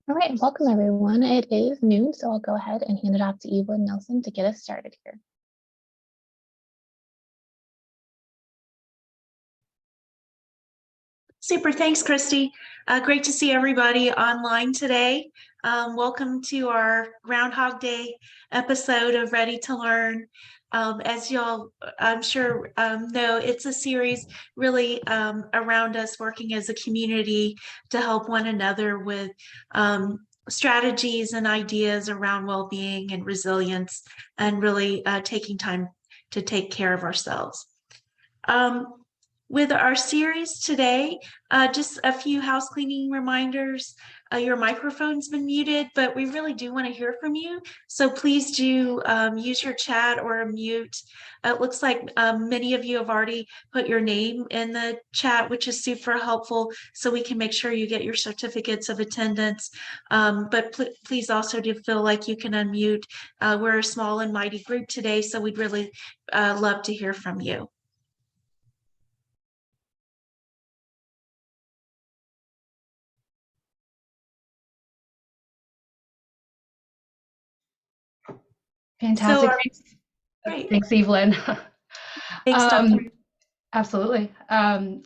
All right, welcome everyone. It is noon, so I'll go ahead and hand it off to Evelyn Nelson to get us started here. Super, thanks, Christy. Great to see everybody online today. Welcome to our Groundhog Day episode of Ready to Learn. As y'all, I'm sure, know, it's a series really around us working as a community to help one another with strategies and ideas around well-being and resilience, and really taking time to take care of ourselves. With our series today, just a few house cleaning reminders. Your microphone's been muted, but we really do want to hear from you. So please do use your chat or mute. It looks like many of you have already put your name in the chat, which is super helpful, so we can make sure you get your certificates of attendance. But please also do feel like you can unmute. We're a small and mighty group today, so we'd really love to hear from you. Fantastic. Thanks, Evelyn. Thanks, Dr. Absolutely.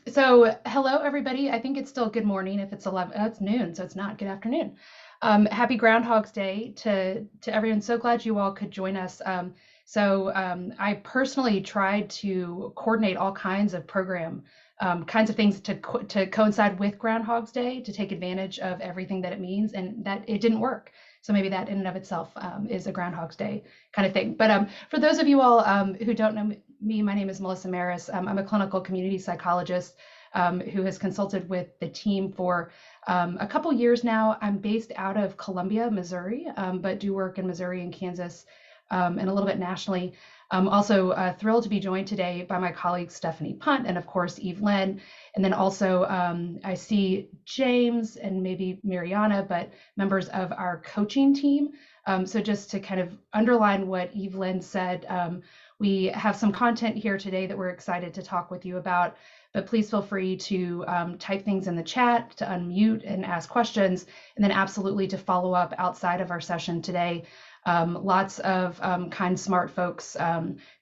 So hello, everybody. I think it's still good morning. If it's 11, it's noon, so it's not good afternoon. Happy Groundhog's Day to everyone. So glad you all could join us. I personally tried to coordinate all kinds of kinds of things to coincide with Groundhog's Day to take advantage of everything that it means, and that it didn't work. So maybe that in and of itself is a Groundhog's Day kind of thing. But for those of you all who don't know me, my name is Melissa Maris. I'm a clinical community psychologist who has consulted with the team for a couple years now. I'm based out of Columbia, Missouri, but do work in Missouri and Kansas and a little bit nationally. Also thrilled to be joined today by my colleague Stephanie Punt and of course Evelyn. And then also I see James and maybe Mariana, but members of our coaching team. So just to kind of underline what Evelyn said, we have some content here today that we're excited to talk with you about, but please feel free to type things in the chat, to unmute and ask questions, and then absolutely to follow up outside of our session today. Lots of kind, smart folks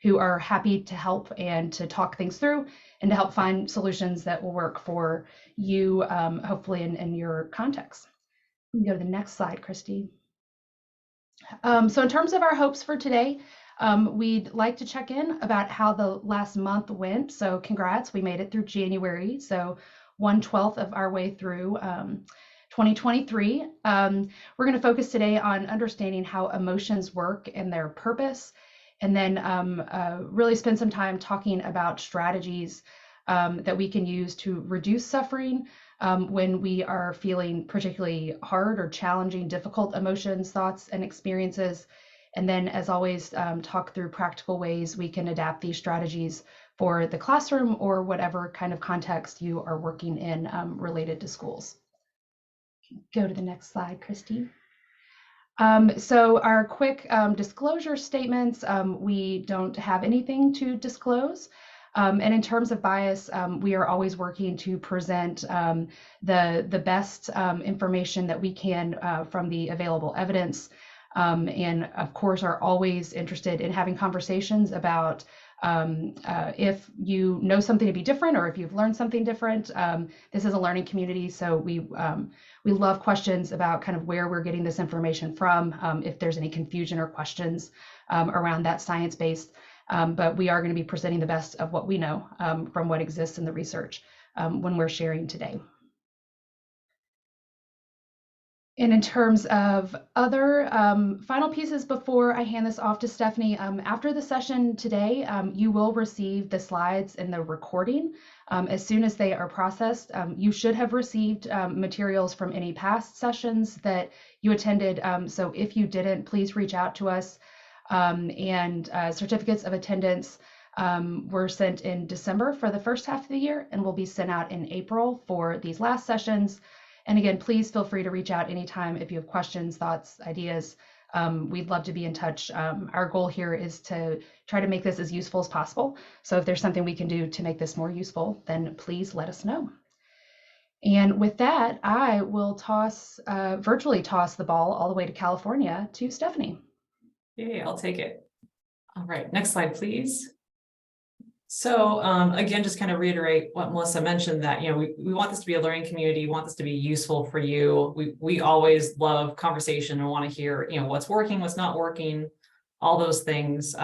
who are happy to help and to talk things through and to help find solutions that will work for you, hopefully in your context. We can go to the next slide, Christy. So in terms of our hopes for today, we'd like to check in about how the last month went. So congrats, we made it through January. So 1/12 of our way through 2023. We're going to focus today on understanding how emotions work and their purpose, and then really spend some time talking about strategies that we can use to reduce suffering when we are feeling particularly hard or challenging, difficult emotions, thoughts, and experiences. And then, as always, talk through practical ways we can adapt these strategies for the classroom or whatever kind of context you are working in related to schools. Go to the next slide, Christy. So our quick disclosure statements, we don't have anything to disclose. And in terms of bias, we are always working to present the best information that we can from the available evidence. And of course, are always interested in having conversations about if you know something to be different or if you've learned something different. This is a learning community, so we love questions about kind of where we're getting this information from, if there's any confusion or questions around that science-based. But we are going to be presenting the best of what we know from what exists in the research when we're sharing today. And in terms of other final pieces before I hand this off to Stephanie, after the session today, you will receive the slides and the recording as soon as they are processed. You should have received materials from any past sessions that you attended. So if you didn't, please reach out to us. And certificates of attendance were sent in December for the first half of the year and will be sent out in April for these last sessions. And again, please feel free to reach out anytime if you have questions, thoughts, ideas. We'd love to be in touch. Our goal here is to try to make this as useful as possible. So if there's something we can do to make this more useful, then please let us know. And with that, I will virtually toss the ball all the way to California to Stephanie. Yay, I'll take it. All right, next slide, please. So again, just kind of reiterate what Melissa mentioned, that we want this to be a learning community, we want this to be useful for you. We always love conversation and want to hear what's working, what's not working, all those things.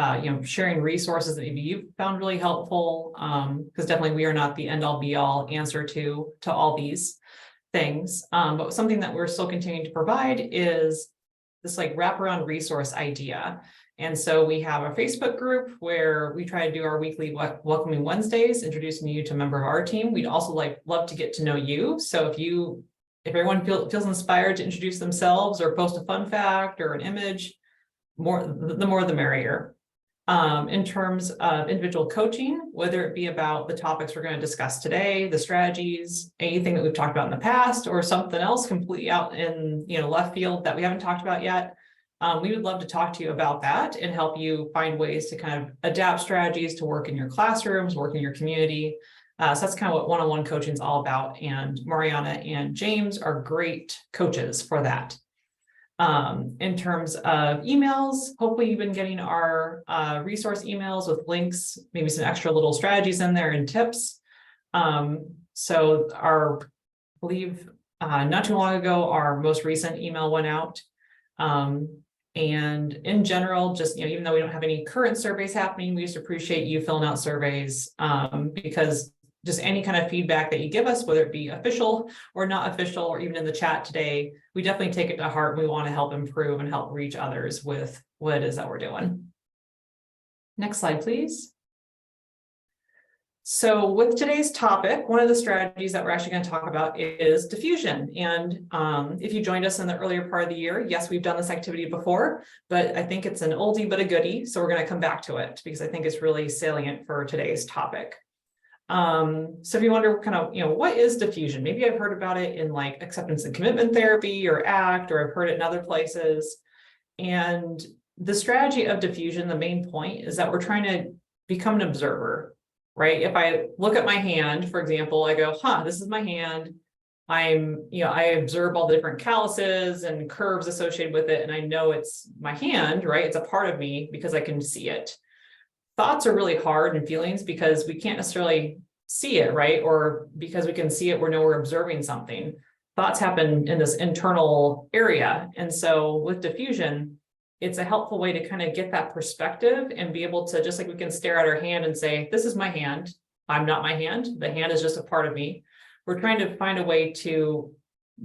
Sharing resources that maybe you've found really helpful, because definitely we are not the end all be all answer to all these things. But something that we're still continuing to provide is this like wraparound resource idea. And so we have a Facebook group where we try to do our weekly Welcoming Wednesdays, introducing you to a member of our team. We'd also love to get to know you. So if everyone feels inspired to introduce themselves or post a fun fact or an image, the more the merrier. In terms of individual coaching, whether it be about the topics we're going to discuss today, the strategies, anything that we've talked about in the past, or something else completely out in left field that we haven't talked about yet, we would love to talk to you about that and help you find ways to kind of adapt strategies to work in your classrooms, work in your community. So that's kind of what one-on-one coaching is all about. And Mariana and James are great coaches for that. In terms of emails, hopefully you've been getting our resource emails with links, maybe some extra little strategies in there and tips. So I believe not too long ago, our most recent email went out. And in general, just, even though we don't have any current surveys happening, we just appreciate you filling out surveys, because just any kind of feedback that you give us, whether it be official or not official, or even in the chat today, we definitely take it to heart. We want to help improve and help reach others with what it is that we're doing. Next slide, please. So with today's topic, one of the strategies that we're actually going to talk about is diffusion. And if you joined us in the earlier part of the year, yes, we've done this activity before, but I think it's an oldie but a goodie. So we're going to come back to it because I think it's really salient for today's topic. So if you wonder kind of, what is diffusion? Maybe I've heard about it in like acceptance and commitment therapy or ACT, or I've heard it in other places. And the strategy of diffusion, the main point is that we're trying to become an observer, right? If I look at my hand, for example, I go, this is my hand. I observe all the different calluses and curves associated with it. And I know it's my hand, right? It's a part of me because I can see it. Thoughts are really hard, and feelings, because we can't necessarily see it, right? Or because we can see it, we're observing something. Thoughts happen in this internal area. And so with diffusion, it's a helpful way to kind of get that perspective and be able to, just like we can stare at our hand and say, this is my hand. I'm not my hand. The hand is just a part of me. We're trying to find a way to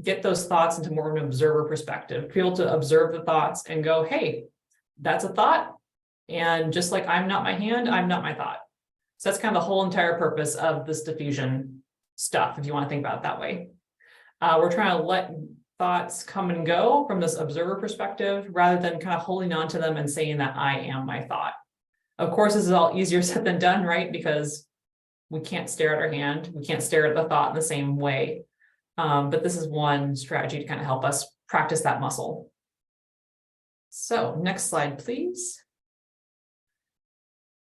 get those thoughts into more of an observer perspective, be able to observe the thoughts and go, hey, that's a thought. And just like I'm not my hand, I'm not my thought. So that's kind of the whole entire purpose of this diffusion stuff, if you want to think about it that way. We're trying to let thoughts come and go from this observer perspective, rather than kind of holding on to them and saying that I am my thought. Of course, this is all easier said than done, right? Because we can't stare at our hand. We can't stare at the thought in the same way. But this is one strategy to kind of help us practice that muscle. So next slide, please.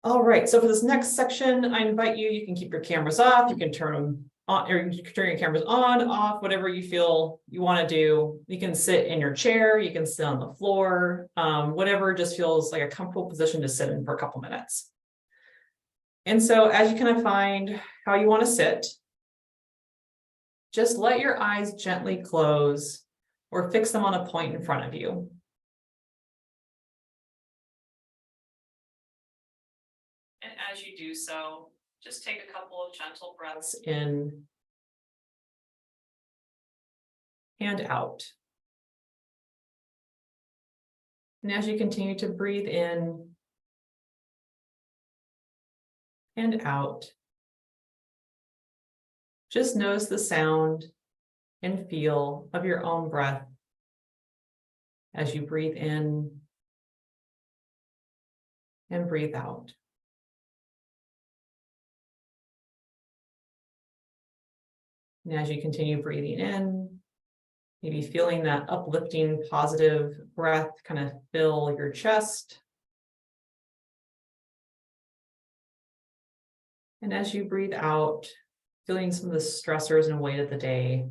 All right, so for this next section, I invite you can keep your cameras off, you can turn them on, or you can turn your cameras on, off, whatever you feel you want to do. You can sit in your chair, you can sit on the floor, whatever just feels like a comfortable position to sit in for a couple minutes. And so as you kind of find how you want to sit, just let your eyes gently close or fix them on a point in front of you. And as you do so, just take a couple of gentle breaths in and out. And as you continue to breathe in and out, just notice the sound and feel of your own breath as you breathe in and breathe out. And as you continue breathing in, maybe feeling that uplifting, positive breath kind of fill your chest. And as you breathe out, feeling some of the stressors and weight of the day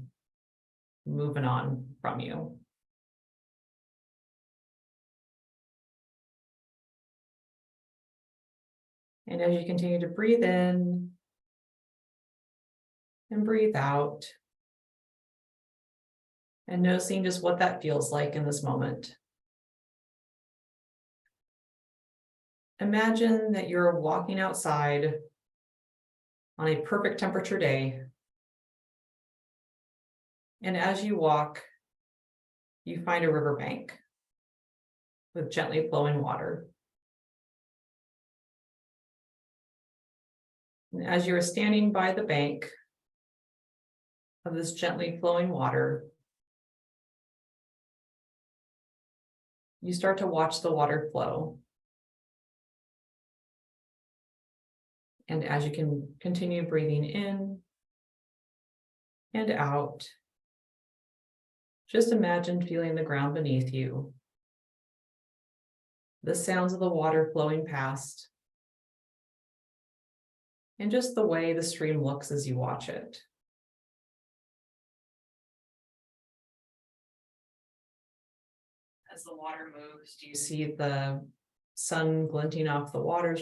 moving on from you. And as you continue to breathe in and breathe out, and noticing just what that feels like in this moment. Imagine that you're walking outside on a perfect temperature day. And as you walk, you find a riverbank with gently flowing water. And as you're standing by the bank of this gently flowing water, you start to watch the water flow. And as you can continue breathing in and out, just imagine feeling the ground beneath you, the sounds of the water flowing past, and just the way the stream looks as you watch it. As the water moves, do you see the sun glinting off the water's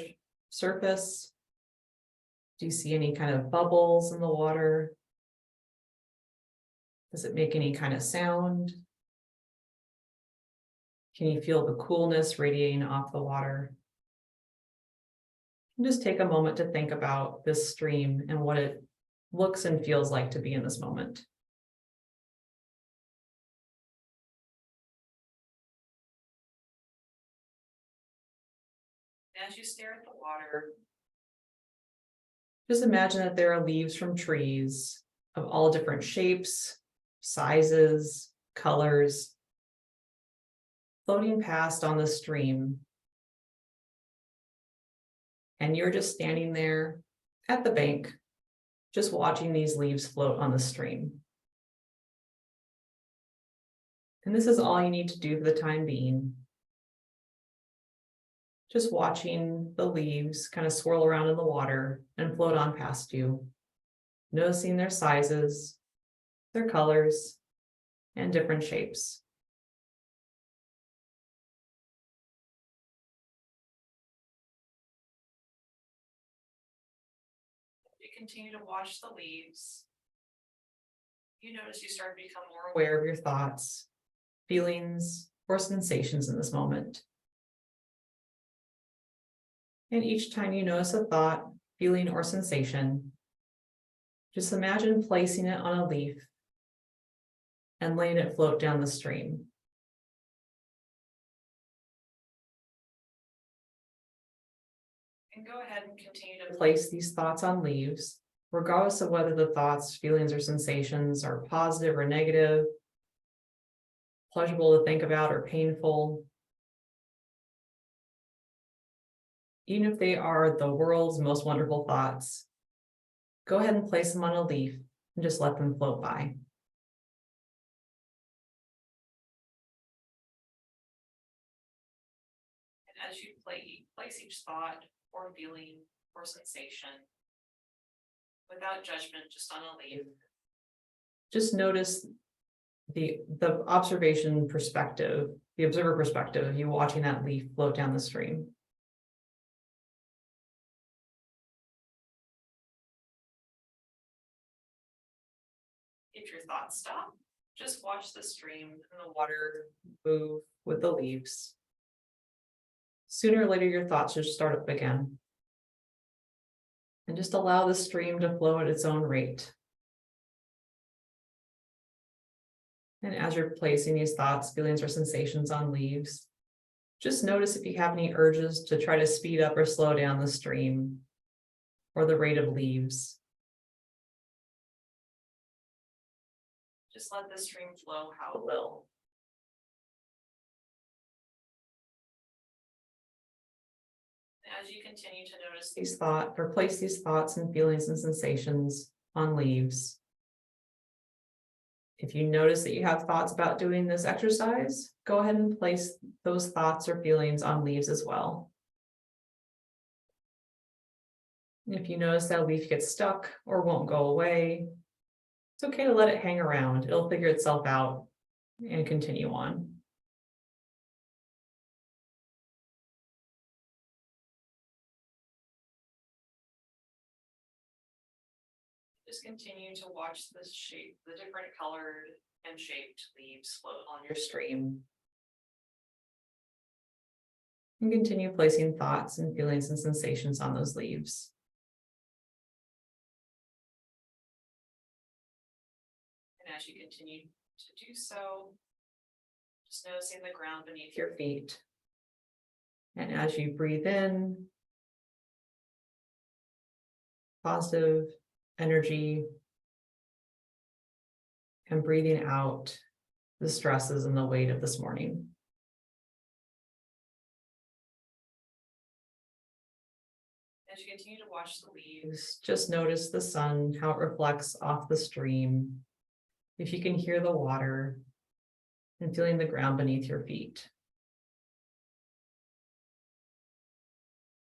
surface? Do you see any kind of bubbles in the water? Does it make any kind of sound? Can you feel the coolness radiating off the water? And just take a moment to think about this stream and what it looks and feels like to be in this moment. As you stare at the water, just imagine that there are leaves from trees of all different shapes, sizes, colors, floating past on the stream. And you're just standing there at the bank, just watching these leaves float on the stream. And this is all you need to do for the time being. Just watching the leaves kind of swirl around in the water and float on past you, noticing their sizes, their colors, and different shapes. You continue to watch the leaves. You notice you start to become more aware of your thoughts, feelings, or sensations in this moment. And each time you notice a thought, feeling, or sensation, just imagine placing it on a leaf and letting it float down the stream. And go ahead and continue to place these thoughts on leaves, regardless of whether the thoughts, feelings, or sensations are positive or negative, pleasurable to think about or painful. Even if they are the world's most wonderful thoughts, go ahead and place them on a leaf and just let them float by. And as you place each thought or feeling or sensation, without judgment, just on a leaf, just notice the observation perspective, the observer perspective of you watching that leaf float down the stream. If your thoughts stop, just watch the stream and the water move with the leaves. Sooner or later, your thoughts should start up again. And just allow the stream to flow at its own rate. And as you're placing these thoughts, feelings, or sensations on leaves, just notice if you have any urges to try to speed up or slow down the stream or the rate of leaves. Just let the stream flow how it will. As you continue to notice these thoughts, or place these thoughts and feelings and sensations on leaves, if you notice that you have thoughts about doing this exercise, go ahead and place those thoughts or feelings on leaves as well. If you notice that leaf gets stuck or won't go away, it's okay to let it hang around. It'll figure itself out and continue on. Just continue to watch the different colored and shaped leaves float on your stream. And continue placing thoughts and feelings and sensations on those leaves. And as you continue to do so, just noticing the ground beneath your feet. And as you breathe in, positive energy, and breathing out the stresses and the weight of this morning. As you continue to watch the leaves, just notice the sun, how it reflects off the stream. If you can hear the water and feeling the ground beneath your feet.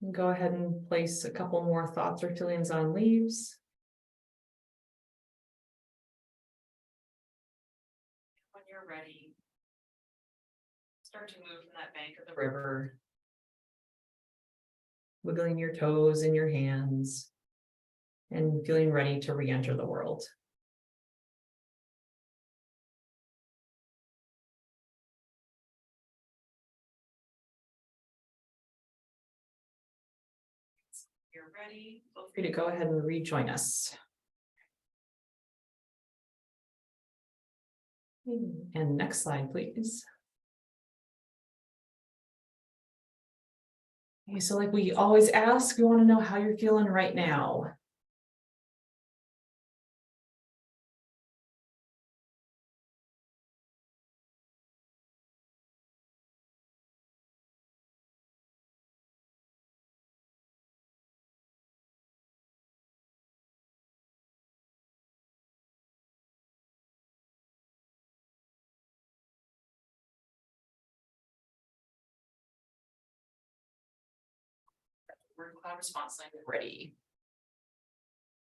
And go ahead and place a couple more thoughts or feelings on leaves. When you're ready, start to move from that bank of the river, wiggling your toes and your hands, and feeling ready to re-enter the world. You're ready, feel free to go ahead and rejoin us. And next slide, please. Okay, so like we always ask, we want to know how you're feeling right now. Word cloud response language ready.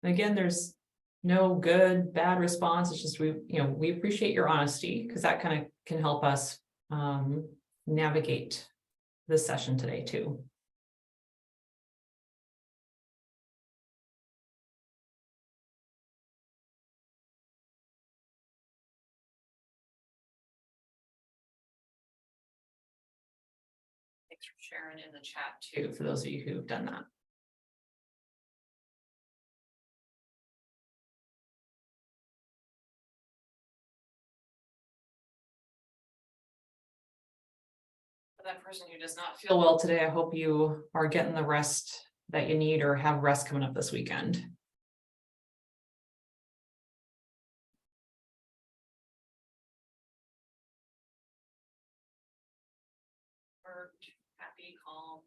And again, there's no good, bad response. It's just we appreciate your honesty because that kind of can help us navigate this session today too. Thanks for sharing in the chat too, for those of you who've done that. For that person who does not feel well today, I hope you are getting the rest that you need or have rest coming up this weekend. Happy, calm.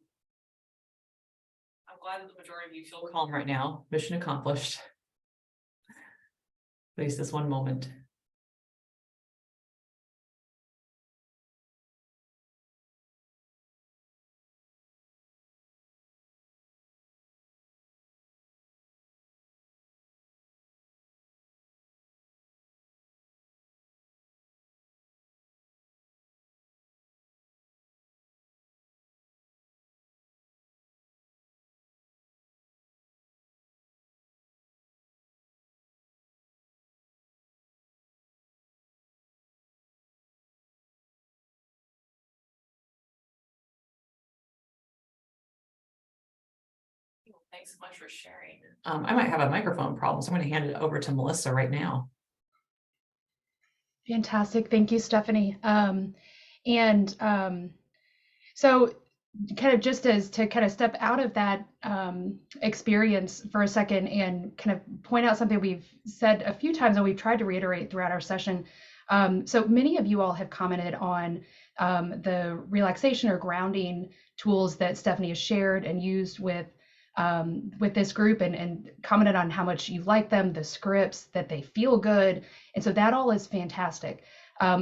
I'm glad that the majority of you feel calm right now. Mission accomplished. At least this one moment. Thanks so much for sharing. I might have a microphone problem, so I'm going to hand it over to Melissa right now. Fantastic. Thank you, Stephanie. So kind of just as to kind of step out of that experience for a second and kind of point out something we've said a few times and we've tried to reiterate throughout our session. So many of you all have commented on the relaxation or grounding tools that Stephanie has shared and used with this group and commented on how much you like them, the scripts, that they feel good. And so that all is fantastic.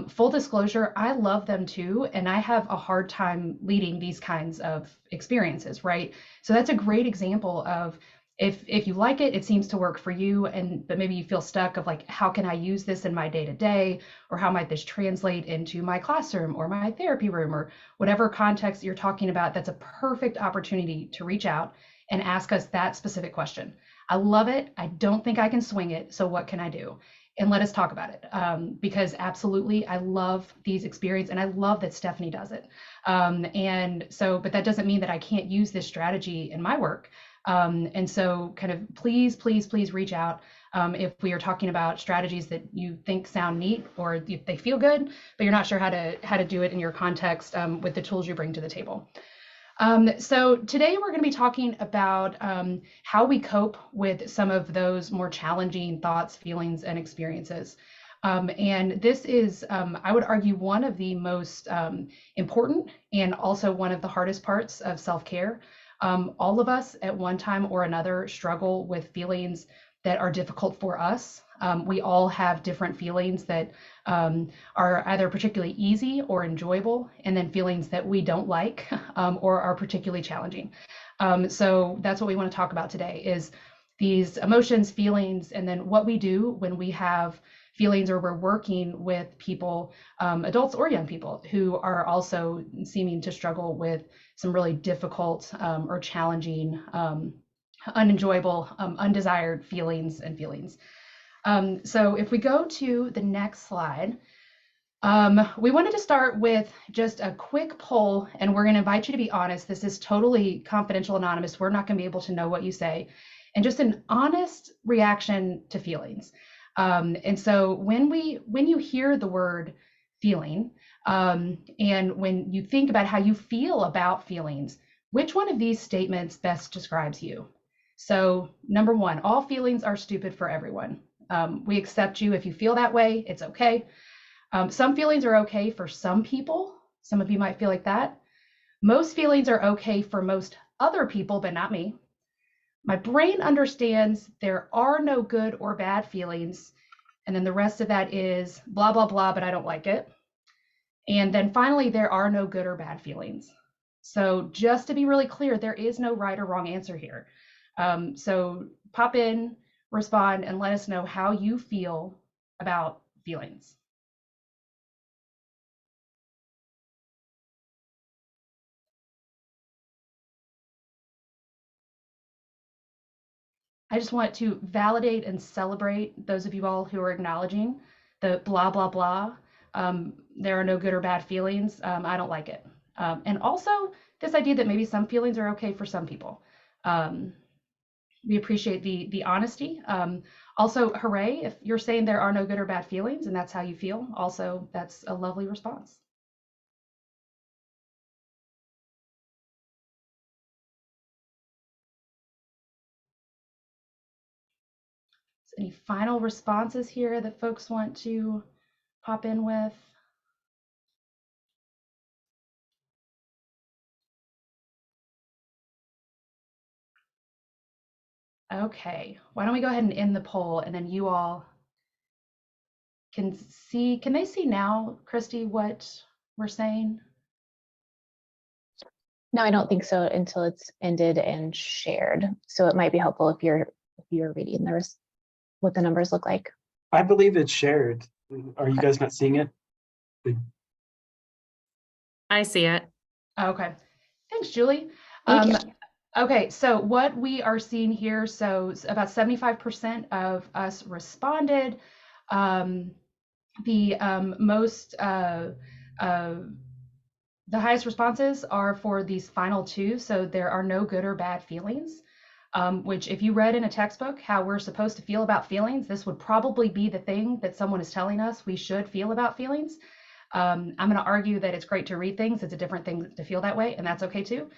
Full disclosure, I love them too, and I have a hard time leading these kinds of experiences, right? So that's a great example of If you like it, it seems to work for you, but maybe you feel stuck of like, how can I use this in my day-to-day, or how might this translate into my classroom or my therapy room, or whatever context you're talking about. That's a perfect opportunity to reach out and ask us that specific question. I love it. I don't think I can swing it. So what can I do? And let us talk about it, because absolutely, I love these experiences, and I love that Stephanie does it. But that doesn't mean that I can't use this strategy in my work. And so kind of please reach out if we are talking about strategies that you think sound neat, or if they feel good, but you're not sure how to do it in your context with the tools you bring to the table. So today we're going to be talking about how we cope with some of those more challenging thoughts, feelings, and experiences. And this is, I would argue, one of the most important and also one of the hardest parts of self-care. All of us at one time or another struggle with feelings that are difficult for us. We all have different feelings that are either particularly easy or enjoyable, and then feelings that we don't like or are particularly challenging. So that's what we want to talk about today, is these emotions, feelings, and then what we do when we have feelings or we're working with people, adults or young people, who are also seeming to struggle with some really difficult or challenging, unenjoyable, undesired feelings. So if we go to the next slide, we wanted to start with just a quick poll, and we're going to invite you to be honest. This is totally confidential, anonymous. We're not going to be able to know what you say, and just an honest reaction to feelings. And so when you hear the word feeling, and when you think about how you feel about feelings, which one of these statements best describes you? So number one, all feelings are stupid for everyone. We accept you if you feel that way. It's okay. Some feelings are okay for some people. Some of you might feel like that. Most feelings are okay for most other people, but not me. My brain understands there are no good or bad feelings. And then the rest of that is blah, blah, blah, but I don't like it. And then finally, there are no good or bad feelings. So just to be really clear, there is no right or wrong answer here. So pop in, respond, and let us know how you feel about feelings. I just want to validate and celebrate those of you all who are acknowledging the blah, blah, blah. There are no good or bad feelings. I don't like it. And also this idea that maybe some feelings are okay for some people. We appreciate the honesty. Also, hooray, if you're saying there are no good or bad feelings and that's how you feel. Also, that's a lovely response. Any final responses here that folks want to pop in with? Okay, why don't we go ahead and end the poll, and then you all can see, can they see now, Christy, what we're saying? No, I don't think so until it's ended and shared. So it might be helpful if you're reading what the numbers look like. I believe it's shared. Are you guys not seeing it? I see it. Okay, thanks, Julie. Thank you. Okay, so what we are seeing here, so about 75% of us responded. The highest responses are for these final two, so there are no good or bad feelings, which if you read in a textbook how we're supposed to feel about feelings, this would probably be the thing that someone is telling us we should feel about feelings. I'm going to argue that it's great to read things. It's a different thing to feel that way, and that's okay too.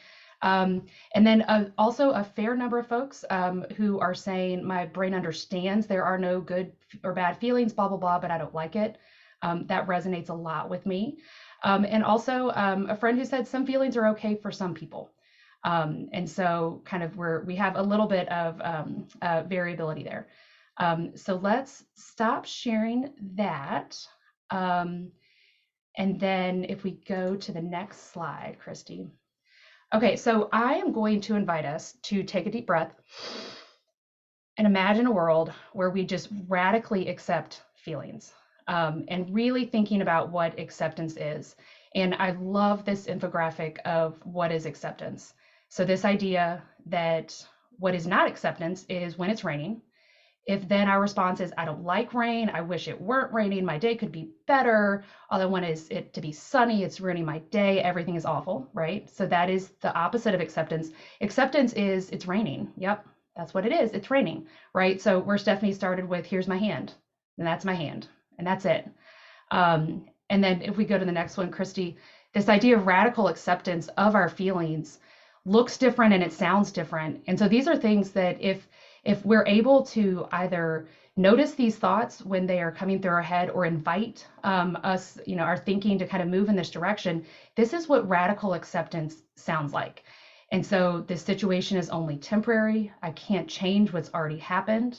And then also a fair number of folks who are saying my brain understands there are no good or bad feelings, blah, blah, blah, but I don't like it. That resonates a lot with me. And also a friend who said some feelings are okay for some people. And so kind of we have a little bit of variability there. So let's stop sharing that. And then if we go to the next slide, Christy. Okay, so I am going to invite us to take a deep breath And imagine a world where we just radically accept feelings, and really thinking about what acceptance is. And I love this infographic of what is acceptance. So this idea that what is not acceptance is when it's raining. If then our response is, I don't like rain, I wish it weren't raining, my day could be better, all I want is it to be sunny, it's ruining my day, everything is awful, right? So that is the opposite of acceptance. Acceptance is it's raining. Yep, that's what it is. It's raining, right? So where Stephanie started with, here's my hand, and that's my hand, and that's it. And then if we go to the next one, Christy, this idea of radical acceptance of our feelings looks different and it sounds different. And so these are things that if we're able to either notice these thoughts when they are coming through our head or invite us, our thinking to kind of move in this direction, this is what radical acceptance sounds like. And so this situation is only temporary. I can't change what's already happened.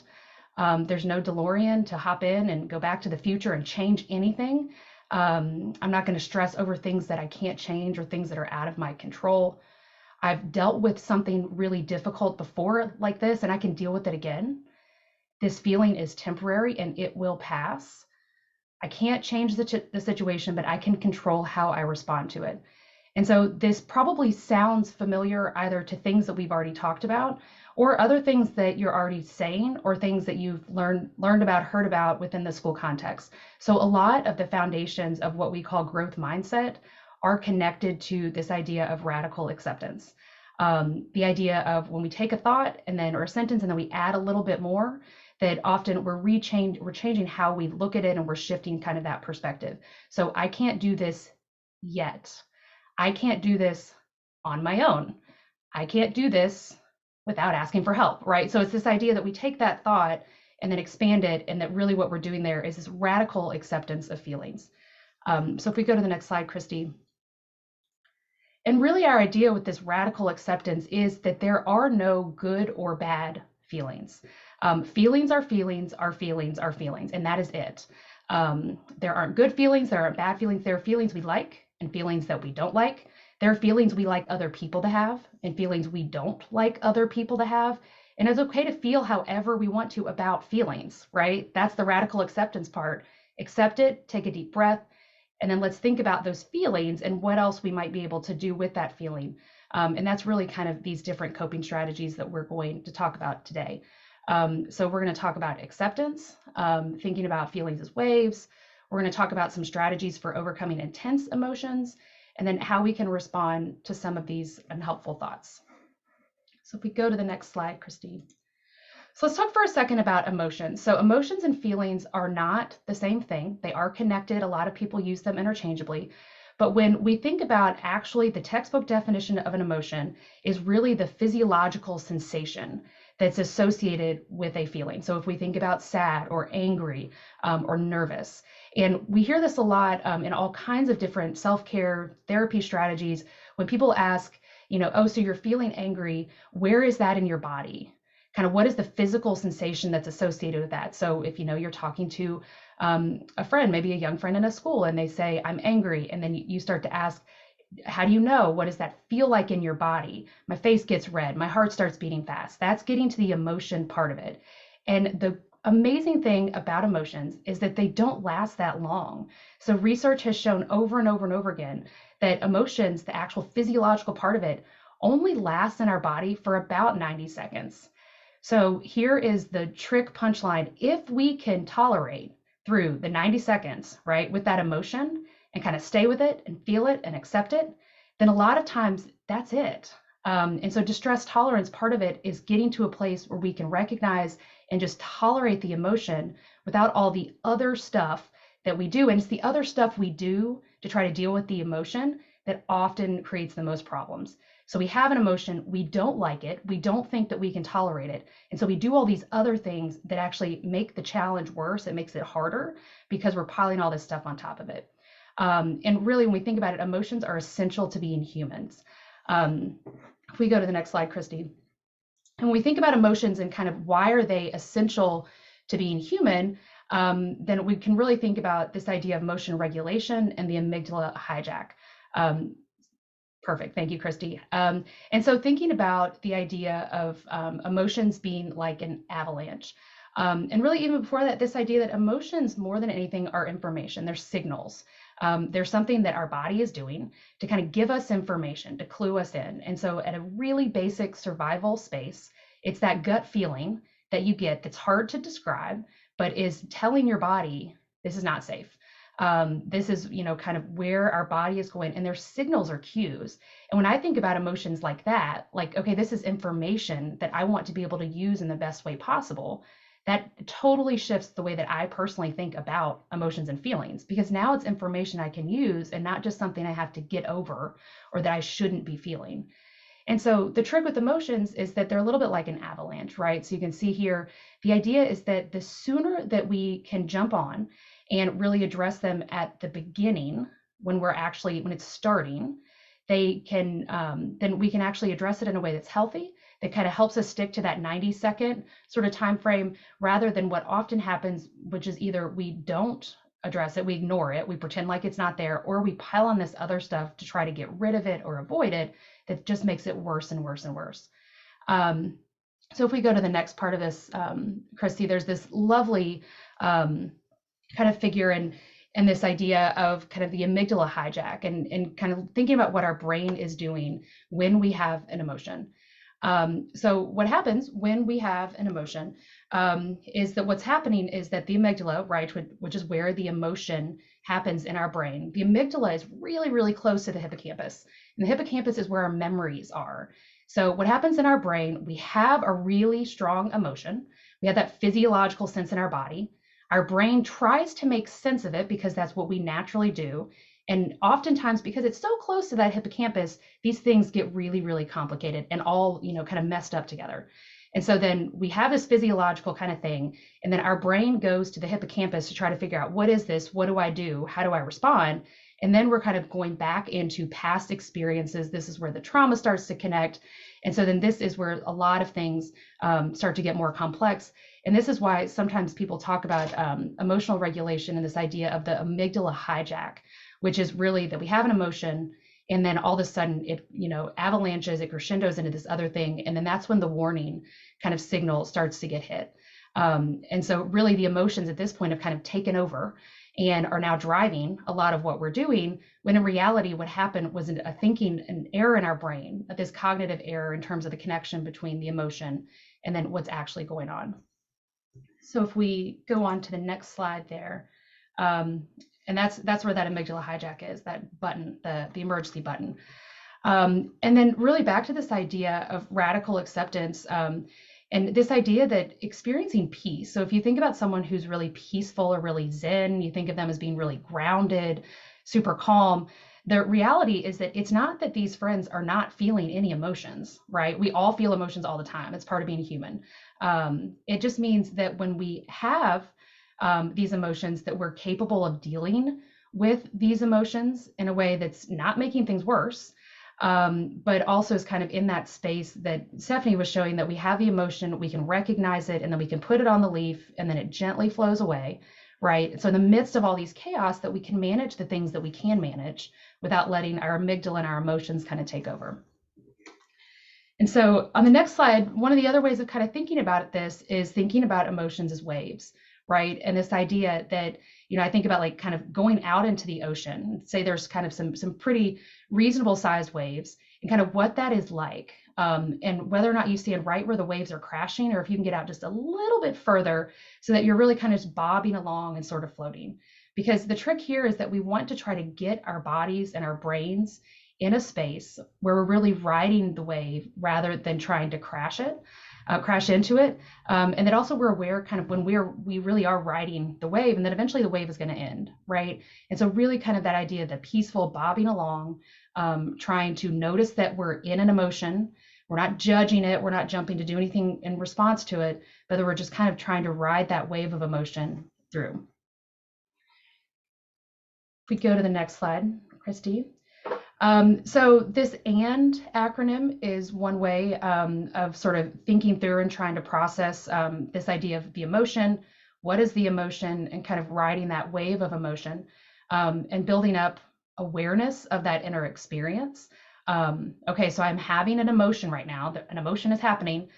There's no DeLorean to hop in and go back to the future and change anything. I'm not going to stress over things that I can't change or things that are out of my control. I've dealt with something really difficult before like this, and I can deal with it again. This feeling is temporary and it will pass. I can't change the situation, but I can control how I respond to it. And so this probably sounds familiar either to things that we've already talked about or other things that you're already saying or things that you've learned about, heard about within the school context. So a lot of the foundations of what we call growth mindset are connected to this idea of radical acceptance. The idea of when we take a thought and then or a sentence and then we add a little bit more, that often we're changing how we look at it and we're shifting kind of that perspective. So I can't do this yet. I can't do this on my own. I can't do this without asking for help, right? So it's this idea that we take that thought and then expand it, and that really what we're doing there is this radical acceptance of feelings. So if we go to the next slide, Christy. And really our idea with this radical acceptance is that there are no good or bad feelings. Feelings are feelings, are feelings are feelings, and that is it. There aren't good feelings, there aren't bad feelings. There are feelings we like and feelings that we don't like. There are feelings we like other people to have and feelings we don't like other people to have. And it's okay to feel however we want to about feelings, right? That's the radical acceptance part. Accept it, take a deep breath, and then let's think about those feelings and what else we might be able to do with that feeling. And that's really kind of these different coping strategies that we're going to talk about today. So we're going to talk about acceptance, thinking about feelings as waves. We're going to talk about some strategies for overcoming intense emotions, and then how we can respond to some of these unhelpful thoughts. So if we go to the next slide, Christine. So let's talk for a second about emotions. So emotions and feelings are not the same thing. They are connected. A lot of people use them interchangeably. But when we think about actually the textbook definition of an emotion is really the physiological sensation that's associated with a feeling. So if we think about sad or angry or nervous, and we hear this a lot in all kinds of different self-care therapy strategies, when people ask, oh, so you're feeling angry, where is that in your body? Kind of what is the physical sensation that's associated with that? So if you're talking to a friend, maybe a young friend in a school, and they say, I'm angry, and then you start to ask, how do you know? What does that feel like in your body? My face gets red, my heart starts beating fast. That's getting to the emotion part of it. And the amazing thing about emotions is that they don't last that long. So research has shown over and over and over again that emotions, the actual physiological part of it, only lasts in our body for about 90 seconds. So here is the trick punchline. If we can tolerate through the 90 seconds, right, with that emotion and kind of stay with it and feel it and accept it, then a lot of times that's it. And so distress tolerance, part of it is getting to a place where we can recognize and just tolerate the emotion without all the other stuff that we do. And it's the other stuff we do to try to deal with the emotion that often creates the most problems. So we have an emotion, we don't like it, we don't think that we can tolerate it. And so we do all these other things that actually make the challenge worse. It makes it harder because we're piling all this stuff on top of it. And really, when we think about it, emotions are essential to being humans. If we go to the next slide, Christy. And when we think about emotions and kind of why are they essential to being human, then we can really think about this idea of emotion regulation and the amygdala hijack. Perfect. Thank you, Christy. And so thinking about the idea of emotions being like an avalanche. And really even before that, this idea that emotions more than anything are information, they're signals. There's something that our body is doing to kind of give us information, to clue us in. And so at a really basic survival space, it's that gut feeling that you get that's hard to describe, but is telling your body, this is not safe. This is, kind of where our body is going, and their signals or cues. And when I think about emotions like that, like, okay, this is information that I want to be able to use in the best way possible. That totally shifts the way that I personally think about emotions and feelings, because now it's information I can use and not just something I have to get over or that I shouldn't be feeling. And so the trick with emotions is that they're a little bit like an avalanche, right? So you can see here, the idea is that the sooner that we can jump on and really address them at the beginning, when it's starting, they can, then we can actually address it in a way that's healthy, that kind of helps us stick to that 90-second sort of time frame, rather than what often happens, which is either we don't address it, we ignore it, we pretend like it's not there, or we pile on this other stuff to try to get rid of it or avoid it, that just makes it worse and worse and worse. So if we go to the next part of this, Christy, there's this lovely kind of figure and this idea of kind of the amygdala hijack and kind of thinking about what our brain is doing when we have an emotion. So what happens when we have an emotion is that what's happening is that the amygdala, right, which is where the emotion happens in our brain, the amygdala is really, really close to the hippocampus. And the hippocampus is where our memories are. So what happens in our brain, we have a really strong emotion. We have that physiological sense in our body. Our brain tries to make sense of it because that's what we naturally do. And oftentimes, because it's so close to that hippocampus, these things get really, really complicated and all, kind of messed up together. And so then we have this physiological kind of thing, and then our brain goes to the hippocampus to try to figure out, what is this? What do I do? How do I respond? And then we're kind of going back into past experiences. This is where the trauma starts to connect. And so then this is where a lot of things start to get more complex. And this is why sometimes people talk about emotional regulation and this idea of the amygdala hijack, which is really that we have an emotion, and then all of a sudden it, avalanches, it crescendos into this other thing. And then that's when the warning kind of signal starts to get hit. And so really the emotions at this point have kind of taken over and are now driving a lot of what we're doing, when in reality, what happened was an error in our brain, this cognitive error in terms of the connection between the emotion and then what's actually going on. So if we go on to the next slide there, and that's where that amygdala hijack is, that button, the emergency button. And then really back to this idea of radical acceptance, and this idea that experiencing peace. So if you think about someone who's really peaceful or really zen, you think of them as being really grounded, super calm. The reality is that it's not that these friends are not feeling any emotions, right? We all feel emotions all the time. It's part of being human. It just means that when we have these emotions, that we're capable of dealing with these emotions in a way that's not making things worse, but also is kind of in that space that Stephanie was showing, that we have the emotion, we can recognize it, and then we can put it on the leaf, and then it gently flows away, right? So in the midst of all these chaos, that we can manage the things that we can manage without letting our amygdala and our emotions kind of take over. And so on the next slide, one of the other ways of kind of thinking about this is thinking about emotions as waves, right? And this idea that, I think about like kind of going out into the ocean, say there's kind of some pretty reasonable sized waves, and kind of what that is like, and whether or not you stand right where the waves are crashing, or if you can get out just a little bit further so that you're really kind of just bobbing along and sort of floating. Because the trick here is that we want to try to get our bodies and our brains in a space where we're really riding the wave rather than trying to crash into it. And that also we're aware kind of when we really are riding the wave, and then eventually the wave is going to end, right? And so really kind of that idea, the peaceful bobbing along, trying to notice that we're in an emotion. We're not judging it. We're not jumping to do anything in response to it, but that we're just kind of trying to ride that wave of emotion through. If we go to the next slide, Christy. So this AND acronym is one way of sort of thinking through and trying to process this idea of the emotion. What is the emotion, and kind of riding that wave of emotion, and building up awareness of that inner experience. Okay, so I'm having an emotion right now, an emotion is happening,